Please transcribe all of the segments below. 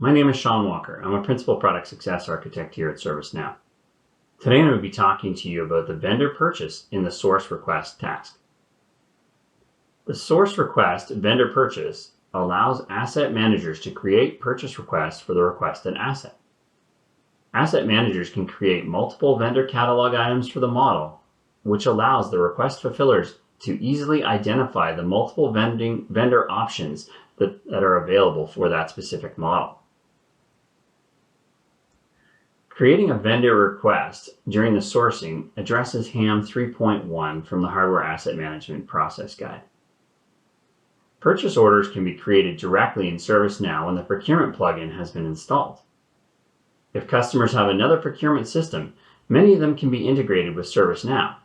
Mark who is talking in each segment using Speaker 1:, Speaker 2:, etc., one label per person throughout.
Speaker 1: my name is Sean Walker. I'm a Principal Product Success Architect here at ServiceNow. Today I'm going to be talking to you about the vendor purchase in the source request task. The source request vendor purchase allows asset managers to create purchase requests for the requested asset. Asset managers can create multiple vendor catalog items for the model, which allows the request fulfillers to easily identify the multiple vendor options that are available for that specific model. Creating a vendor request during the sourcing addresses HAM 3.1 from the Hardware Asset Management Process Guide. Purchase orders can be created directly in ServiceNow when the procurement plugin has been installed. If customers have another procurement system, many of them can be integrated with ServiceNow.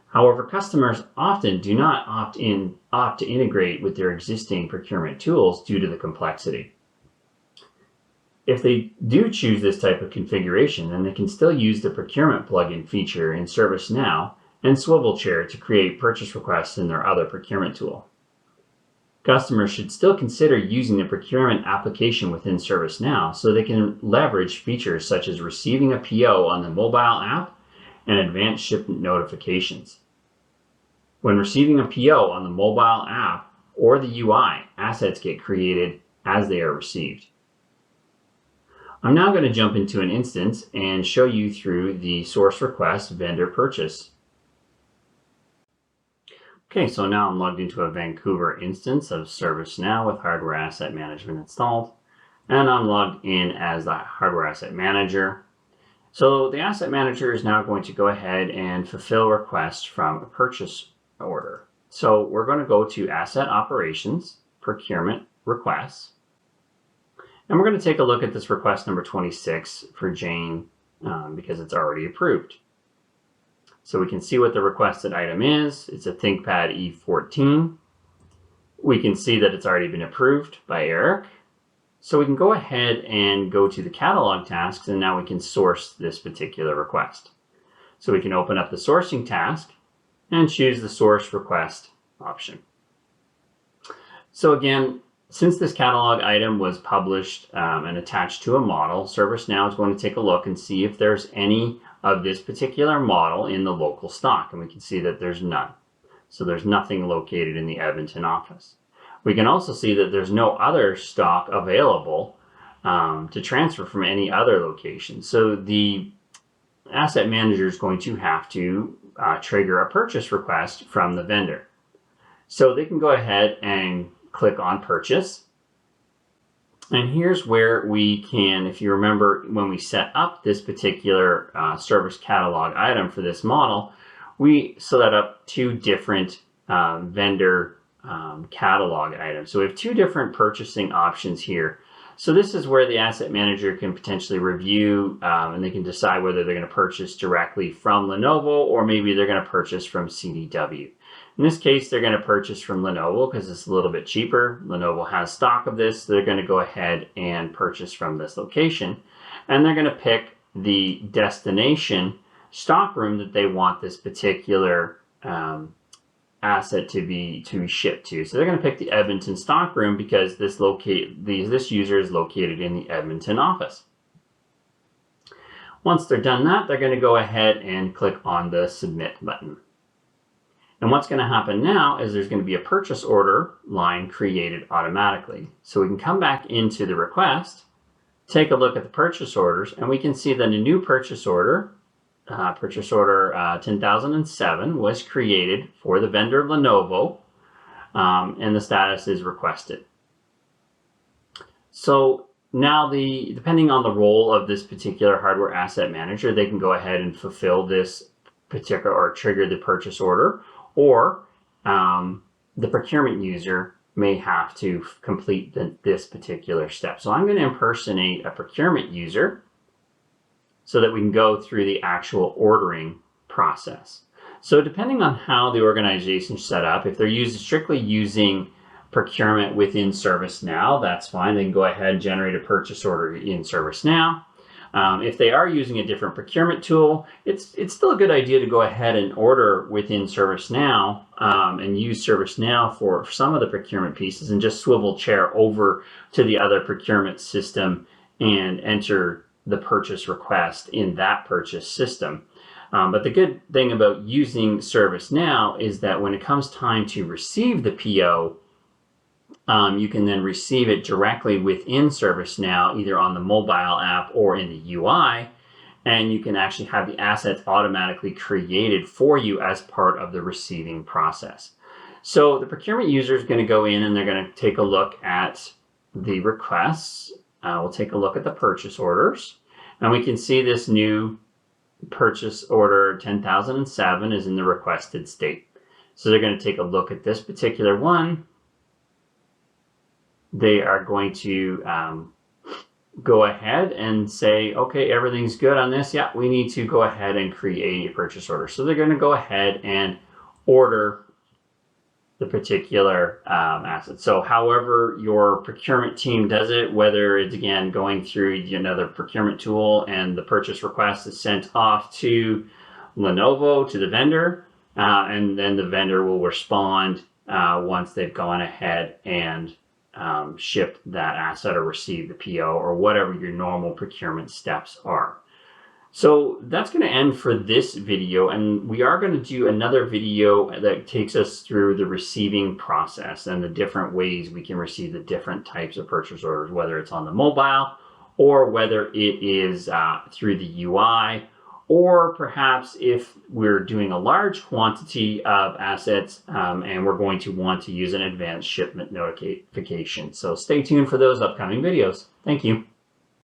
Speaker 1: However, customers often do not opt to integrate with their existing procurement tools due to the complexity. If they do choose this type of configuration, then they can still use the procurement plugin feature in ServiceNow and Swivel Chair to create purchase requests in their other procurement tool. Customers should still consider using the procurement application within ServiceNow so they can leverage features such as receiving a PO on the mobile app and advanced shipment notifications. When receiving a PO on the mobile app or the UI, assets get created as they are received. I'm now going to jump into an instance and show you through the source request vendor purchase. Okay, so now I'm logged into a Vancouver instance of ServiceNow with Hardware Asset Management installed, and I'm logged in as the Hardware Asset Manager. So the Asset Manager is now going to go ahead and fulfill requests from a purchase order. So we're going to go to Asset Operations, Procurement, Requests, and we're going to take a look at this request number 26 for Jane because it's already approved. So we can see what the requested item is. It's a ThinkPad E14. We can see that it's already been approved by Eric. So we can go ahead and go to the catalog tasks, and now we can source this particular request. So we can open up the sourcing task and choose the source request option. So again, since this catalog item was published and attached to a model, ServiceNow is going to take a look and see if there's any of this particular model in the local stock, and we can see that there's none. So there's nothing located in the Edmonton office. We can also see that there's no other stock available to transfer from any other location. So the asset manager is going to have to trigger a purchase request from the vendor. So they can go ahead and click on purchase. And here's where we can, if you remember when we set up this particular service catalog item for this model, we set up two different vendor catalog items. So we have two different purchasing options here. So this is where the asset manager can potentially review and they can decide whether they're going to purchase directly from Lenovo or maybe they're going to purchase from CDW. In this case, they're going to purchase from Lenovo because it's a little bit cheaper. Lenovo has stock of this. So they're going to go ahead and purchase from this location. And they're going to pick the destination stockroom that they want this particular asset to be shipped to. So they're going to pick the Edmonton stockroom because this user is located in the Edmonton office. Once they're done that, they're going to go ahead and click on the Submit button. And what's going to happen now is there's going to be a purchase order line created automatically. So we can come back into the request, take a look at the purchase orders, and we can see that a new purchase order 10,007 was created for the vendor Lenovo, and the status is requested. So now depending on the role of this particular hardware asset manager, they can go ahead and fulfill this particular or trigger the purchase order, or the procurement user may have to complete this particular step. So I'm going to impersonate a procurement user so that we can go through the actual ordering process. So depending on how the organization is set up, if they're strictly using procurement within ServiceNow, that's fine. They can go ahead and generate a purchase order in ServiceNow. If they are using a different procurement tool, it's still a good idea to go ahead and order within ServiceNow and use ServiceNow for some of the procurement pieces and just swivel chair over to the other procurement system and enter the purchase request in that purchase system. But the good thing about using ServiceNow is that when it comes time to receive the PO, you can then receive it directly within ServiceNow, either on the mobile app or in the UI, and you can actually have the assets automatically created for you as part of the receiving process. So the procurement user is going to go in and they're going to take a look at the requests. We'll take a look at the purchase orders, and we can see this new purchase order 10,007 is in the requested state. So they're going to take a look at this particular one. They are going to go ahead and say, okay, everything's good on this. Yeah, we need to go ahead and create a purchase order. So they're going to go ahead and order the particular asset. So however your procurement team does it, whether it's again going through another procurement tool and the purchase request is sent off to Lenovo, to the vendor, and then the vendor will respond once they've gone ahead and shipped that asset or received the PO or whatever your normal procurement steps are. So that's going to end for this video, and we are going to do another video that takes us through the receiving process and the different ways we can receive the different types of purchase orders, whether it's on the mobile or whether it is through the UI, or perhaps if we're doing a large quantity of assets and we're going to want to use an advanced shipment notification. So stay tuned for those upcoming videos. Thank you.